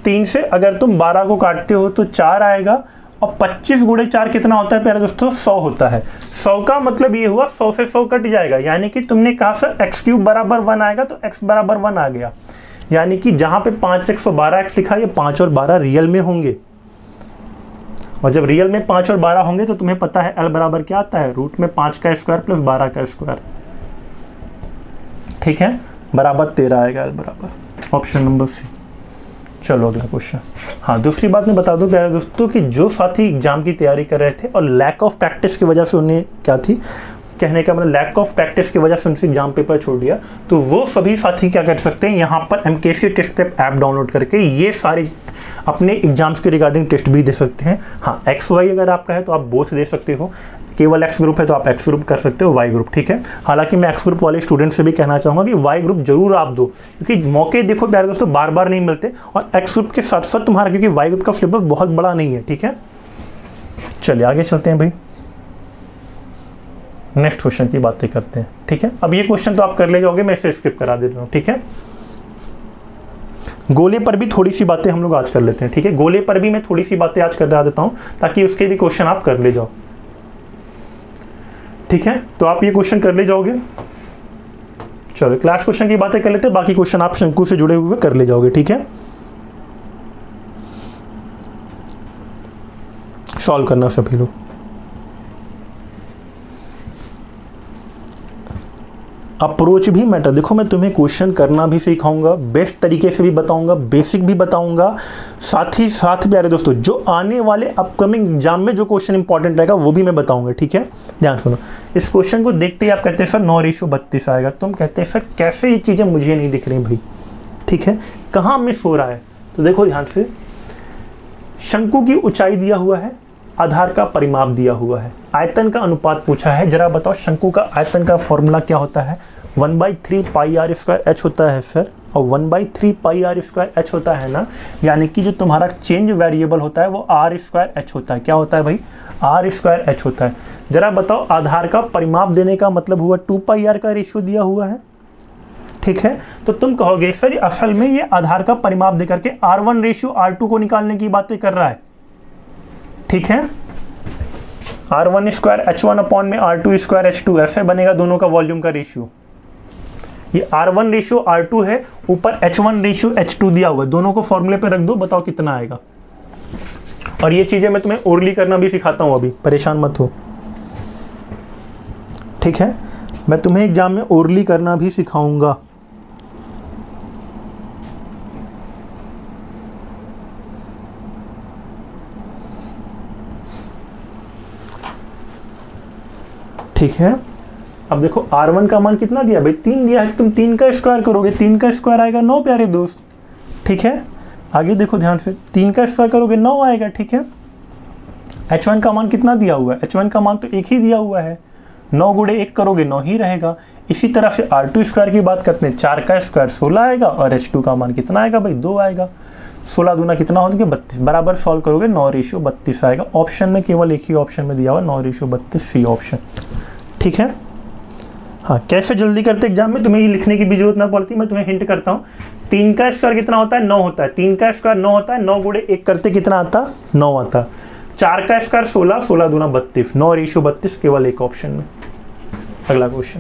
3 से अगर तुम 12 को काटते हो तो 4 आएगा, और 25 गुणे 4 कितना होता है प्यारे दोस्तों, 100 होता है। 100 का मतलब ये हुआ 100 से 100 कट जाएगा, यानी कि तुमने कहा सर x³ बराबर 1 आएगा, तो x बराबर 1 आ गया। यानी कि जहाँ पे 5x और 12x लिखा है, ये 5 और 12 रियल में होंगे, और जब रियल में 5 और 12 होंगे तो तुम्हें पता है L बराबर क्या आता है, रूट में 5 का स्क्वायर प्लस 12 का स्क्वायर, ठीक है, बराबर 13 आएगा L बराबर, ऑप्शन नंबर सी। चलो अगला क्वेश्चन। हाँ, दूसरी बात मैं बता दूं प्यारे दोस्तों कि जो साथी एग्जाम की तैयारी कर रहे थे और लैक ऑफ प्रैक्टिस की वजह से उन्हें क्या थी, कहने का मतलब लैक ऑफ प्रैक्टिस की वजह से उनसे एग्जाम पेपर छोड़ दिया, तो वो सभी साथी क्या कर सकते हैं, यहाँ पर MKC test prep app download करके ये सारे अपने एग्जाम्स के रिगार्डिंग टेस्ट भी दे सकते हैं। हाँ, XY अगर आपका है तो आप बोथ दे सकते हो, केवल X ग्रुप है तो आप X ग्रुप कर सकते हो, Y ग्रुप, ठीक है। हालांकि मैं X ग्रुप वाले स्टूडेंट से भी कहना चाहूँगा कि Y ग्रुप जरूर आप दो, क्योंकि मौके देखो प्यारे दोस्तों बार बार नहीं मिलते, और X ग्रुप के साथ साथ तुम्हारा, क्योंकि Y ग्रुप का सिलेबस बहुत बड़ा नहीं है, ठीक है। चलिए आगे चलते हैं भाई, नेक्स्ट क्वेश्चन की बातें करते हैं, ठीक है। अब ये क्वेश्चन तो आप कर ले जाओगे, मैं इसे स्किप करा देता हूँ, ठीक है। गोले पर भी थोड़ी सी बातें हम लोग आज कर लेते हैं, ठीक है। गोले पर भी मैं थोड़ी सी बातें आज करा देता हूँ ताकि उसके भी क्वेश्चन आप कर ले जाओ, ठीक है। तो आप ये क्वेश्चन कर ले जाओगे। चलो क्लास क्वेश्चन की बातें कर लेते हैं, बाकी क्वेश्चन आप शंकु से जुड़े हुए कर ले जाओगे, ठीक है। सॉल्व करना सभी लोग। अप्रोच भी मैटर, देखो मैं तुम्हें क्वेश्चन करना भी सिखाऊंगा, बेस्ट तरीके से भी बताऊंगा, बेसिक भी बताऊंगा, साथ ही साथ प्यारे दोस्तों जो आने वाले अपकमिंग एग्जाम में जो क्वेश्चन इंपॉर्टेंट रहेगा वो भी मैं बताऊंगा, ठीक है। ध्यान सुनो, इस क्वेश्चन को देखते ही आप कहते हैं सर 9:32 आएगा, तुम कहते हैं सर कैसे ये चीज़ें मुझे नहीं दिख रही भाई, ठीक है, कहाँ मिस हो रहा है। तो देखो ध्यान से, शंकु की ऊंचाई दिया हुआ है, आधार का परिमाप दिया हुआ है, आयतन का अनुपात पूछा है, जरा बताओ शंकु का आयतन का फॉर्मूला क्या होता है, 1/3 पाई आर स्क्वायर एच होता है सर, और 1/3 पाई आर स्क्वायर एच होता है ना, यानी कि जो तुम्हारा चेंज वेरिएबल होता है वो आर स्क्वायर एच होता है। क्या होता है भाई, आर स्क्वायर एच होता है। जरा बताओ आधार का परिमाप देने का मतलब हुआ 2 पाई आर का रेशियो दिया हुआ है, ठीक है। तो तुम कहोगे सर असल में ये आधार का परिमाप दे करके R1 रेशियो R2 को निकालने की बातें कर रहा है, ठीक है। R1 स्क्वायर H1 अपॉन में R2 स्क्वायर H2 ऐसे बनेगा दोनों का वॉल्यूम का रेशियो। ये R1 रेशियो R2 है, ऊपर H1 रेशियो H2 दिया हुआ है, दोनों को फॉर्मूले पे रख दो, बताओ कितना आएगा। और ये चीजें मैं तुम्हें ओरली करना भी सिखाता हूं, अभी परेशान मत हो, ठीक है। मैं तुम्हें एग्जाम में ओरली करना भी सिखाऊंगा। ठीक है, अब देखो R1 का मान कितना दिया भाई, 3 दिया है, तुम 3 का स्क्वायर करोगे, 3 का स्क्वायर आएगा 9 प्यारे दोस्त, ठीक है। आगे देखो ध्यान से, 3 का स्क्वायर करोगे 9 आएगा, ठीक है। H1 का मान कितना दिया हुआ है, H1 का मान तो 1 ही दिया हुआ है, 9 गुणे 1 करोगे 9 ही रहेगा। इसी तरह से R2 स्क्वायर की बात करते हैं, 4 का स्क्वायर 16 आएगा, और H2 का मान कितना आएगा भाई 2 आएगा, 16 दूना कितना हो गया 32, बराबर सॉल्व करोगे 9:32 आएगा। ऑप्शन में केवल एक ही ऑप्शन में दिया हुआ 9:32 सी ऑप्शन, ठीक है। हाँ, कैसे जल्दी करते एग्जाम में, तुम्हें ये लिखने की भी जरूरत ना पड़ती, मैं तुम्हें हिंट करता हूँ। 3 का स्क्वायर कितना होता है, 9 होता है, 3 का स्क्वायर 9 होता है, 9 गुणे 1 करते कितना आता, 9 आता। 4 का स्क्वायर 16, 16 दूना 32, 9:32 केवल एक ऑप्शन में। अगला क्वेश्चन,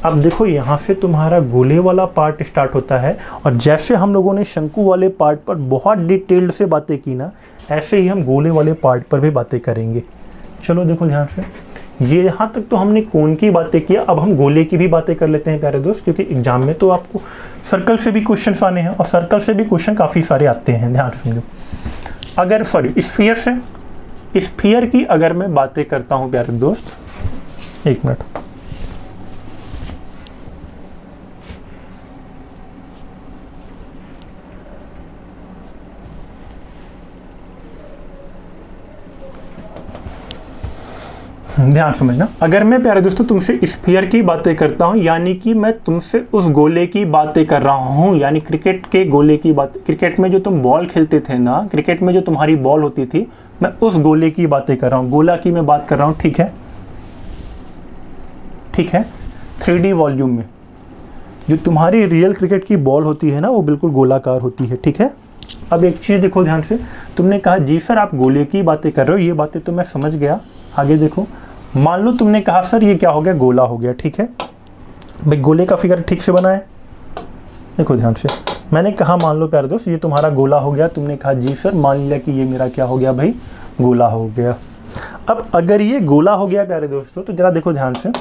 अब देखो यहाँ से तुम्हारा गोले वाला पार्ट स्टार्ट होता है, और जैसे हम लोगों ने शंकु वाले पार्ट पर बहुत डिटेल्ड से बातें की ना, ऐसे ही हम गोले वाले पार्ट पर भी बातें करेंगे। चलो देखो ध्यान से, ये यहाँ तक तो हमने कोन की बातें किया, अब हम गोले की भी बातें कर लेते हैं प्यारे दोस्त, क्योंकि एग्जाम में तो आपको सर्कल से भी क्वेश्चन आने हैं, और सर्कल से भी क्वेश्चन काफ़ी सारे आते हैं। ध्यान समझो, अगर सॉरी स्फीयर से, स्फीयर की अगर मैं बातें करता हूँ प्यारे दोस्त, एक मिनट, ध्यान समझना, अगर मैं प्यारे दोस्तों तुमसे स्फीयर की बातें करता हूं, यानी कि मैं तुमसे उस गोले की बातें कर रहा हूं, यानी क्रिकेट के गोले की बात, क्रिकेट में जो तुम बॉल खेलते थे ना, क्रिकेट में जो तुम्हारी बॉल होती थी, मैं उस गोले की बातें कर रहा हूं, गोला की मैं बात कर रहा हूं, ठीक है, ठीक है। 3D वॉल्यूम में जो तुम्हारी रियल क्रिकेट की बॉल होती है ना, वो बिल्कुल गोलाकार होती है, ठीक है। अब एक चीज़ देखो ध्यान से, तुमने कहा जी सर आप गोले की बातें कर रहे हो, ये बातें तो मैं समझ गया। आगे देखो, मान लो तुमने कहा सर ये क्या हो गया, गोला हो गया, ठीक है भाई, गोले का फिगर ठीक से बना है। देखो ध्यान से, मैंने कहा मान लो प्यारे दोस्त ये तुम्हारा गोला हो गया, तुमने कहा जी सर मान लिया कि ये मेरा क्या हो गया भाई, गोला हो गया। अब अगर ये गोला हो गया प्यारे दोस्तों, तो जरा देखो ध्यान से,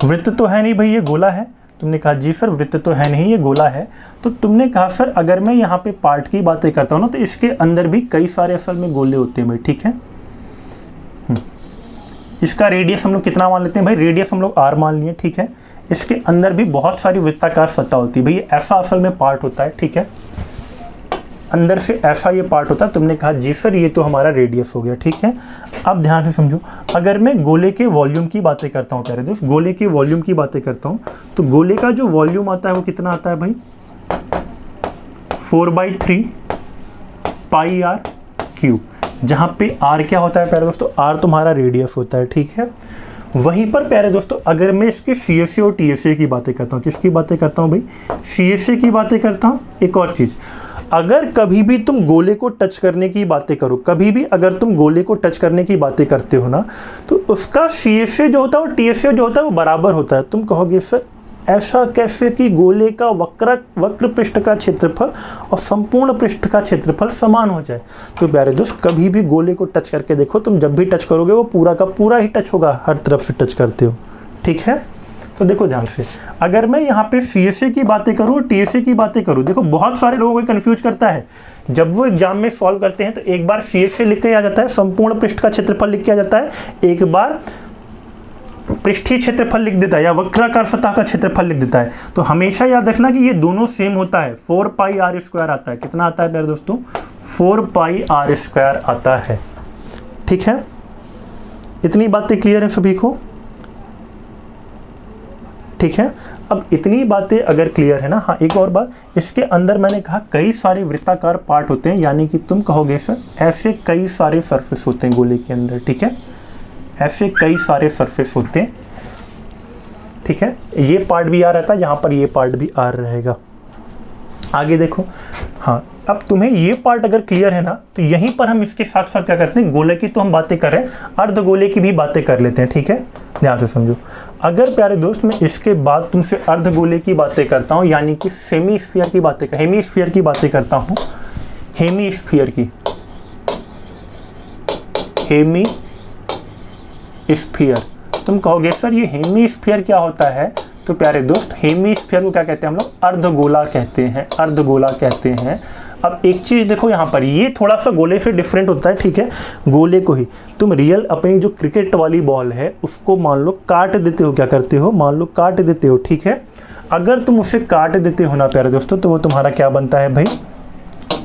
वृत्त तो है नहीं भाई, ये गोला है, तुमने कहा जी सर वृत्त तो है नहीं, ये गोला है। तो तुमने कहा सर अगर मैं यहाँ पे पार्ट की बातें करता हूँ ना, तो इसके अंदर भी कई सारे असल में गोले होते हैं भाई, ठीक है। इसका रेडियस हम लोग कितना मान लेते हैं भाई, रेडियस हम लोग r मान लिए, ठीक है। इसके अंदर भी बहुत सारी वृत्ताकार सतह होती है भाई, ऐसा असल में पार्ट होता है, ठीक है। अंदर से ऐसा ये पार्ट होता है। तुमने कहा जी सर ये तो हमारा रेडियस हो गया, ठीक है। अब ध्यान से समझो, अगर मैं गोले के वॉल्यूम की बातें करता हूँ प्यारे दोस्त, गोले के वॉल्यूम की बातें करता हूँ, तो गोले का जो वॉल्यूम आता है वो कितना आता है भाई, 4/3 पाई r क्यूब, जहाँ पे r क्या होता है प्यारे दोस्तों, r तुम्हारा रेडियस होता है, ठीक है। वहीं पर प्यारे दोस्तों अगर मैं इसके CSA और TSA की बातें करता हूँ, किसकी बातें करता हूँ भाई, CSA की बातें करता हूँ। एक और चीज़, अगर कभी भी तुम गोले को टच करने की बातें करो, कभी भी अगर तुम गोले को टच करने की बातें करते हो ना, तो उसका CSA जो होता है और TSA जो होता है वो बराबर होता है। तुम कहोगे सर ऐसा कैसे कि गोले का वक्र पृष्ठ का क्षेत्रफल और संपूर्ण पृष्ठ का क्षेत्रफल समान हो जाए। तो प्यारे दोस्त कभी भी गोले को टच करके देखो, तुम जब भी टच करोगे वो पूरा का पूरा ही टच होगा, हर तरफ से टच करते हो, ठीक है। तो देखो ध्यान से, अगर मैं यहाँ पे CSA की बातें करूँ, TSA की बातें करूँ, देखो बहुत सारे लोगों को कंफ्यूज करता है। जब वो एग्जाम में सॉल्व करते हैं तो एक बार CSA लिख के आ जाता है, संपूर्ण पृष्ठ का क्षेत्रफल लिख के आ जाता है, एक बार पृष्ठीय क्षेत्रफल लिख देता है या वक्राकार सतह का क्षेत्रफल लिख देता है। तो हमेशा याद रखना कि ये दोनों सेम होता है, 4πr² आता है। कितना आता है प्यारे दोस्तों, 4πr² आता है, ठीक है। इतनी बातें क्लियर है सभी को, ठीक है। अब इतनी बातें अगर क्लियर है ना, हाँ एक और बात, इसके अंदर मैंने कहा कई सारे वृत्ताकार पार्ट होते हैं, यानी कि तुम कहोगे सर ऐसे कई सारे सरफेस होते हैं गोले के अंदर, ठीक है। ऐसे कई सारे सरफेस होते हैं, ठीक है। ये पार्ट भी आ रहता है, यहाँ पर ये पार्ट भी आ रहेगा। आगे देखो, हाँ अब तुम्हें ये पार्ट अगर क्लियर है ना, तो यहीं पर हम इसके साथ साथ क्या करते हैं, गोले की तो हम बातें कर रहे हैं, अर्धगोले की भी बातें कर लेते हैं, ठीक है। ध्यान से समझो, अगर प्यारे दोस्त मैं इसके बाद तुमसे अर्धगोले की बातें करता हूँ, यानी कि हेमीस्फीयर की बातें करता हूँ, हेमीस्फीयर की, हेमीस्फीयर, तुम कहोगे सर ये हेमीस्फीयर क्या होता है। तो प्यारे दोस्त हेमीस्फीयर को क्या कहते हैं हम लोग, अर्धगोला कहते हैं, अर्धगोला कहते हैं। अब एक चीज़ देखो यहाँ पर, ये थोड़ा सा गोले से डिफरेंट होता है, ठीक है। गोले को ही तुम रियल अपनी जो क्रिकेट वाली बॉल है उसको मान लो काट देते हो, क्या करते हो, मान लो काट देते हो, ठीक है। अगर तुम उसे काट देते हो ना प्यारे दोस्तों, तो वो तुम्हारा क्या बनता है भाई,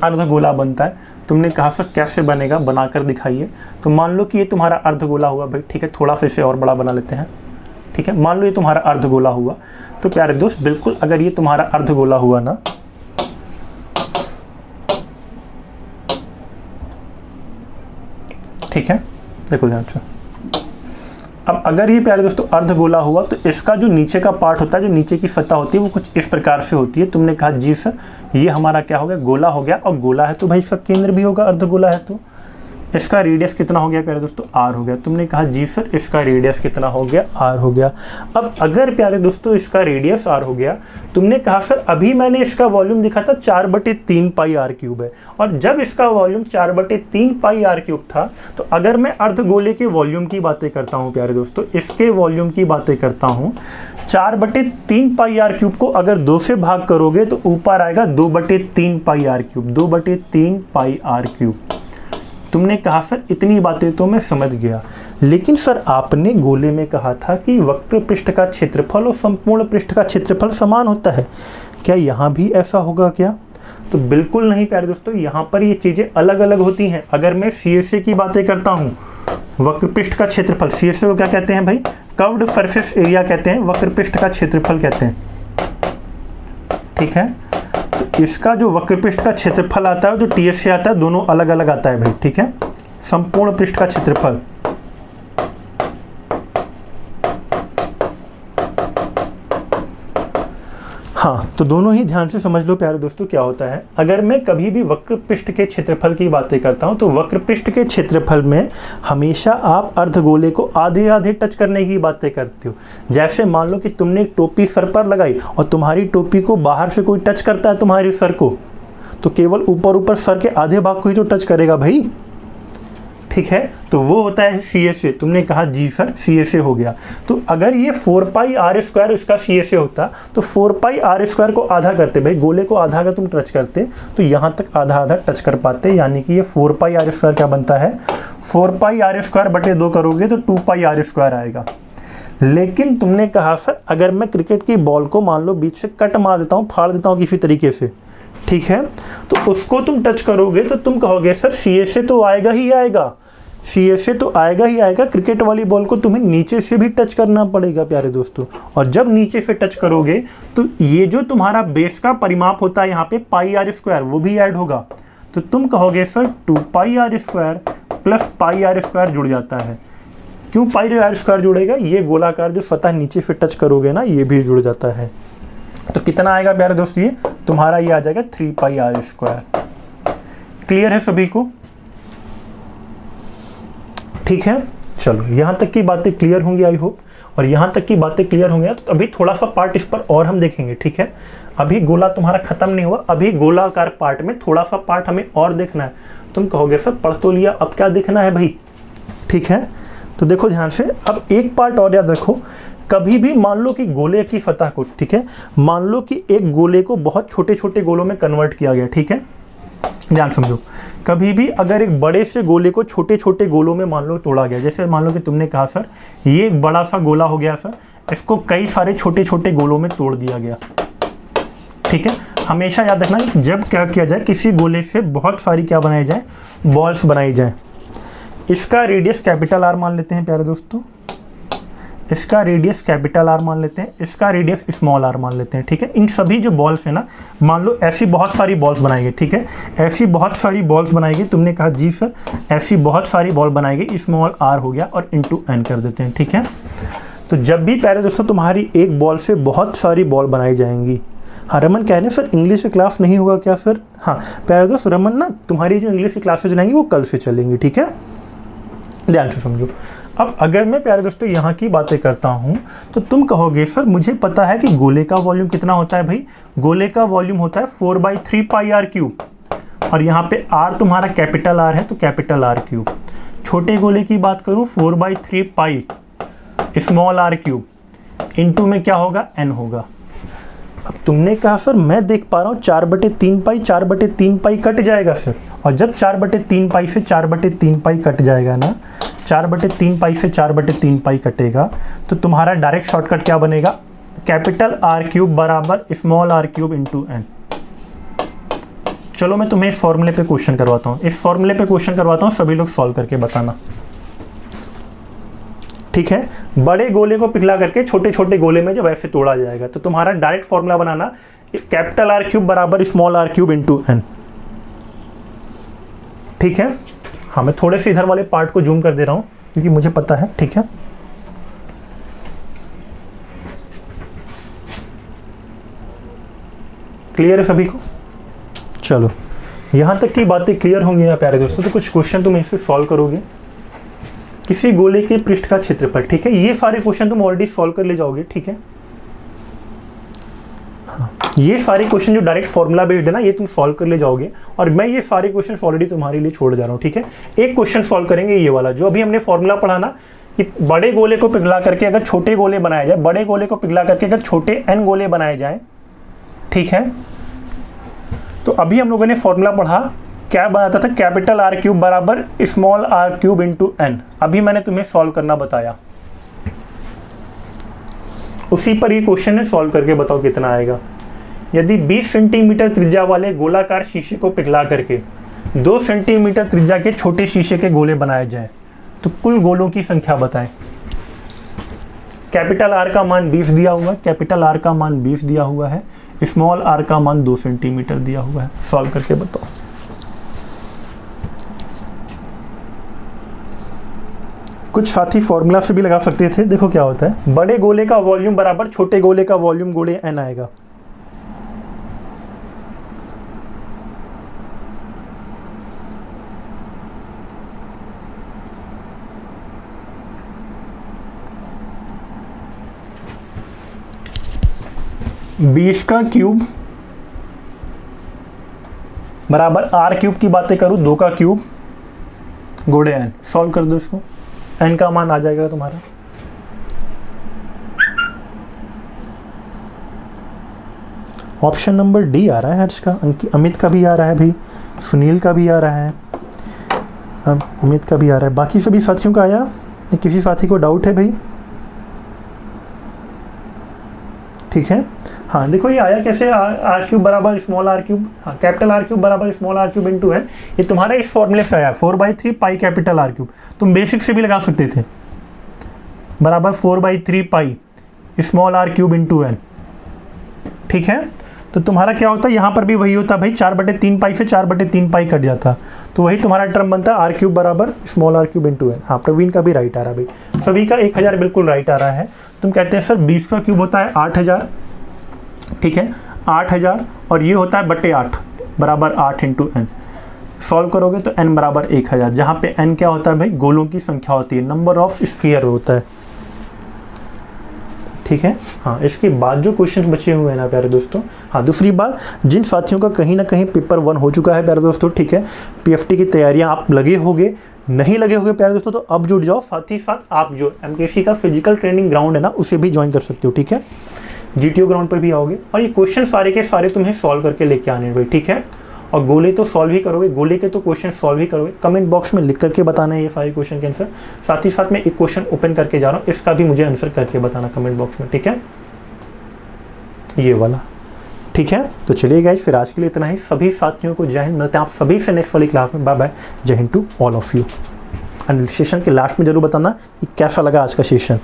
अर्धगोला बनता है। तुमने कहा सर कैसे बनेगा, बनाकर दिखाइए। तो मान लो कि ये तुम्हारा अर्धगोला हुआ भाई, ठीक है। थोड़ा सा इसे और बड़ा बना लेते हैं, ठीक है। मान लो ये तुम्हारा अर्धगोला हुआ, तो प्यारे दोस्त बिल्कुल अगर ये तुम्हारा अर्धगोला हुआ ना, ठीक है। देखो ध्यान से, अब अगर ये प्यारे दोस्तों अर्धगोला हुआ, तो इसका जो नीचे का पार्ट होता है, जो नीचे की सतह होती है, वो कुछ इस प्रकार से होती है। तुमने कहा जी सर ये हमारा क्या हो गया, गोला हो गया, और गोला है तो भाई इसका केंद्र भी होगा, अर्धगोला है तो इसका रेडियस कितना हो गया प्यारे दोस्तों, r हो गया। तुमने कहा जी सर इसका रेडियस कितना हो गया, r हो गया। अब अगर प्यारे दोस्तों इसका रेडियस r हो गया, तुमने कहा सर अभी मैंने इसका वॉल्यूम दिखा था 4/3 पाई r³ है, और जब इसका वॉल्यूम 4/3 पाई r³ था, तो अगर मैं अर्धगोले के वॉल्यूम की बातें करता हूँ प्यारे दोस्तों, इसके वॉल्यूम की बातें करता हूँ, 4/3 पाई r³ को अगर 2 से भाग करोगे तो ऊपर आएगा 2/3 पाई r³, 2/3 पाई r³। तुमने कहा सर इतनी बातें तो मैं समझ गया, लेकिन सर आपने गोले में कहा था कि वक्र पृष्ठ का क्षेत्रफल और संपूर्ण पृष्ठ का क्षेत्रफल समान होता है, क्या यहाँ भी ऐसा होगा क्या? तो बिल्कुल नहीं प्यारे दोस्तों, यहाँ पर ये चीज़ें अलग अलग होती हैं। अगर मैं CSA की बातें करता हूँ, वक्र पृष्ठ का क्षेत्रफल, CSA को क्या कहते हैं भाई, कर्व्ड सरफेस एरिया कहते हैं, वक्र पृष्ठ का क्षेत्रफल कहते हैं, ठीक है। तो इसका जो वक्र पृष्ठ का क्षेत्रफल आता है, जो TSA आता है, दोनों अलग अलग आता है भाई, ठीक है। संपूर्ण पृष्ठ का क्षेत्रफल, हाँ, तो दोनों ही ध्यान से समझ लो प्यारे दोस्तों क्या होता है। अगर मैं कभी भी वक्र पृष्ठ के क्षेत्रफल की बातें करता हूं, तो वक्र पृष्ठ के क्षेत्रफल में हमेशा आप अर्धगोले को आधे आधे टच करने की बातें करते हो। जैसे मान लो कि तुमने एक टोपी सर पर लगाई और तुम्हारी टोपी को बाहर से कोई टच करता है तुम्हारे सर को, तो केवल ऊपर ऊपर सर के आधे भाग को ही तो टच करेगा भाई, ठीक है, तो वो होता है CSA। तुमने कहा जी सर CSA हो गया, तो अगर ये 4 पाई आर स्क्वायर इसका CSA होता तो 4 पाई आर स्क्वायर को आधा करते, भाई गोले को आधा अगर तुम टच करते तो यहाँ तक आधा आधा टच कर पाते, यानी कि ये 4 पाई आर स्क्वायर क्या बनता है, 4 पाई आर स्क्वायर बटे 2 करोगे तो 2 पाई आर स्क्वायर आएगा। लेकिन तुमने कहा सर अगर मैं क्रिकेट की बॉल को मान लो बीच से कट मार देता हूँ, फाड़ देता हूँ किसी तरीके से, ठीक है, तो उसको तुम टच करोगे तो तुम कहोगे सर CSA तो आएगा ही आएगा, CSA तो आएगा ही आएगा। क्रिकेट वाली बॉल को तुम्हें नीचे से भी टच करना पड़ेगा प्यारे दोस्तों, और जब नीचे से टच करोगे तो ये जो तुम्हारा बेस का परिमाप होता है यहाँ पे पाई आर स्क्वायर वो भी ऐड होगा, तो तुम कहोगे sir 2 pi R square plus pi R square जुड़ जाता है। क्यों पाई आर स्क्वायर जुड़ेगा, ये गोलाकार जो सतह नीचे से टच करोगे ना ये भी जुड़ जाता है। तो कितना आएगा प्यारे दोस्त, ये तुम्हारा ये आ जाएगा 3 पाई आर स्क्वायर। क्लियर है सभी को, ठीक है। चलो यहाँ तक की बातें क्लियर होंगी आई होप, और यहाँ तक की बातें क्लियर होंगी तो अभी थोड़ा सा पार्ट इस पर और हम देखेंगे, ठीक है। अभी गोला तुम्हारा खत्म नहीं हुआ, अभी गोलाकार पार्ट में थोड़ा सा पार्ट हमें और देखना है। तुम कहोगे सर पढ़ तो लिया, अब क्या देखना है भाई, ठीक है। तो देखो ध्यान से, अब एक पार्ट और याद रखो, कभी भी मान लो कि गोले की सतह को, ठीक है, मान लो कि एक गोले को बहुत छोटे छोटे गोलों में कन्वर्ट किया गया, ठीक है, ध्यान समझो। कभी भी अगर एक बड़े से गोले को छोटे छोटे गोलों में मान लो तोड़ा गया, जैसे मान लो कि तुमने कहा सर ये एक बड़ा सा गोला हो गया सर, इसको कई सारे छोटे छोटे गोलों में तोड़ दिया गया, ठीक है। हमेशा याद रखना कि जब क्या किया जाए, किसी गोले से बहुत सारी क्या बनाई जाए, बॉल्स बनाई जाए। इसका रेडियस कैपिटल आर मान लेते हैं प्यारे दोस्तों, इसका रेडियस कैपिटल आर मान लेते हैं, इसका रेडियस स्मॉल आर मान लेते हैं, ठीक है। इन सभी जो बॉल्स है ना, मान लो ऐसी बहुत सारी बॉल्स बनाएंगे, ठीक है, ऐसी बहुत सारी बॉल्स बनाएंगे। तुमने कहा जी सर ऐसी बहुत सारी बॉल बनाएंगे, स्मॉल आर हो गया और इंटू एन कर देते हैं, ठीक है। तो जब भी प्यारे दोस्तों तुम्हारी एक बॉल से बहुत सारी बॉल बनाई जाएंगी, हाँ रमन कह रहे हैं सर इंग्लिश की क्लास नहीं होगा क्या सर, हाँ प्यारे दोस्त रमन ना तुम्हारी जो इंग्लिश की क्लासेज रहेंगी वो कल से चलेंगी, ठीक है, ध्यान से समझो। अब अगर मैं प्यारे दोस्तों यहाँ की बातें करता हूँ तो तुम कहोगे सर मुझे पता है कि गोले का वॉल्यूम कितना होता है भाई, गोले का वॉल्यूम होता है 4/3 पाई आर क्यूब, और यहाँ पे आर तुम्हारा कैपिटल आर है तो कैपिटल आर क्यूब। छोटे गोले की बात करूँ 4/3 pi small R cube, into में क्या होगा एन होगा। अब तुमने कहा सर मैं देख पा रहा हूँ 4/3 पाई 4/3 पाई कट जाएगा सर, और जब 4/3 पाई से 4/3 पाई कट जाएगा ना, 4/3 पाई से 4/3 पाई कटेगा तो तुम्हारा डायरेक्ट शॉर्टकट क्या बनेगा, कैपिटल आर क्यूब बराबर small R cube into N. चलो मैं तुम्हें इस फॉर्मूले पे क्वेश्चन करवाता हूँ, इस फॉर्मूले पे क्वेश्चन करवाता हूँ, सभी लोग सॉल्व करके बताना, ठीक है। बड़े गोले को पिघला करके छोटे छोटे गोले में जब ऐसे तोड़ा जाएगा तो तुम्हारा डायरेक्ट फॉर्मूला बनाना कैपिटल आर क्यूब बराबर small R cube into N, ठीक है। हाँ मैं थोड़े से इधर वाले पार्ट को जूम कर दे रहा हूं क्योंकि मुझे पता है, ठीक है। क्लियर है सभी को, चलो यहां तक की बातें क्लियर होंगी ना प्यारे दोस्तों। तो कुछ क्वेश्चन तुम इससे सॉल्व करोगे, किसी गोले के पृष्ठ का क्षेत्रफल, ठीक है। ये सारे क्वेश्चन तुम ऑलरेडी सॉल्व कर ले जाओगे, ठीक है। हाँ, ये सारे क्वेश्चन जो डायरेक्ट फॉर्मूला बेस्ड है ना ये तुम सॉल्व कर ले जाओगे, और मैं ये सारे क्वेश्चन ऑलरेडी तुम्हारे लिए छोड़ जा रहा हूँ, ठीक है। एक क्वेश्चन सॉल्व करेंगे ये वाला जो अभी हमने फॉर्मूला पढ़ा ना, कि बड़े गोले को पिघला करके अगर छोटे गोले बनाए जाए, बड़े गोले को पिघला करके अगर छोटे एन गोले बनाए जाए, ठीक है। तो अभी हम लोगों ने फॉर्मूला पढ़ा, क्या बनाता था, कैपिटल आर क्यूब बराबर small R cube into N. अभी मैंने तुम्हें सॉल्व करना बताया, उसी पर ये क्वेश्चन है, सॉल्व करके बताओ कितना आएगा। यदि 20 सेंटीमीटर त्रिज्या वाले गोलाकार शीशे को पिघला करके 2 सेंटीमीटर त्रिज्या के छोटे शीशे के गोले बनाए जाए तो कुल गोलों की संख्या बताएं। कैपिटल आर का मान 20 दिया हुआ है, कैपिटल आर का मान 20 दिया हुआ है, स्मॉल आर का मान 2 सेंटीमीटर दिया हुआ है। सॉल्व करके बताओ। कुछ साथी फॉर्मूला से भी लगा सकते थे, देखो क्या होता है, बड़े गोले का वॉल्यूम बराबर छोटे गोले का वॉल्यूम गुणे एन आएगा। बीस का क्यूब बराबर आर क्यूब की बातें करूं 2 का क्यूब गुड़े एन, सॉल्व कर दो इसको, एन का मान आ जाएगा तुम्हारा ऑप्शन नंबर डी आ रहा है हर्ष का, अमित का भी आ रहा है भाई, सुनील का भी आ रहा है, अमित का भी आ रहा है, बाकी सभी साथियों का आया? किसी साथी को डाउट है भाई? ठीक है, हाँ देखो ये आया कैसे, आर क्यूब बराबर स्मॉल आर क्यूब, हाँ कैपिटल आर क्यूब बराबर small R cube into N, ये तुम्हारा इस फॉर्मूले से आया 4/3 पाई कैपिटल आर क्यूब। तुम बेसिक से भी लगा सकते थे, बराबर 4/3 pi small R cube into N. ठीक है, तो तुम्हारा क्या होता है, यहाँ पर भी वही होता भाई, 4/3 पाई से 4/3 पाई कट जाता, तो वही तुम्हारा टर्म बनता है आर क्यूब बराबर small R cube into N. हाँ प्रवीण का भी राइट आ रहा है भाई, सभी का 1000 बिल्कुल राइट आ रहा है। तुम कहते हैं सर 20 का क्यूब होता है 8000, ठीक है 8000, और ये होता है बटे 8 बराबर 8 इंटू एन। सॉल्व करोगे तो n बराबर 1000, जहाँ पे n क्या होता है भाई, गोलों की संख्या होती है, नंबर ऑफ स्फीयर होता है। ठीक है, हाँ इसके बाद जो क्वेश्चन बचे हुए हैं ना प्यारे दोस्तों, हाँ दूसरी बात, जिन साथियों का कहीं ना कहीं पेपर 1 हो चुका है प्यारे दोस्तों, ठीक है पीएफटी की तैयारियां आप लगे होगे, नहीं लगे होगे प्यारे दोस्तों, तो अब जुड़ जाओ, साथ ही साथ आप जो एमकेसी का फिजिकल ट्रेनिंग ग्राउंड है ना उसे भी ज्वाइन कर सकते हो। ठीक है, जीटीओ ग्राउंड पर भी आओगे और ये क्वेश्चन सारे के सारे तुम्हें सॉल्व करके लेके आने भाई। ठीक है, और गोले तो सॉल्व ही करोगे, गोले के तो क्वेश्चन सॉल्व ही करोगे, कमेंट बॉक्स में लिख करके बताना है ये सारे क्वेश्चन के आंसर। साथ ही साथ मैं एक क्वेश्चन ओपन करके जा रहा हूँ, इसका भी मुझे आंसर करके बताना कमेंट बॉक्स में। ठीक है, ये वाला। ठीक है, तो चलिए गाइस फिर आज के लिए इतना ही। सभी साथियों को जय हिंद, मिलते हैं आप सभी से नेक्स्ट वाली क्लास में। बाय बाय, जय हिंद to all of you. And session के लास्ट में जरूर बताना कि कैसा लगा आज का सेशन।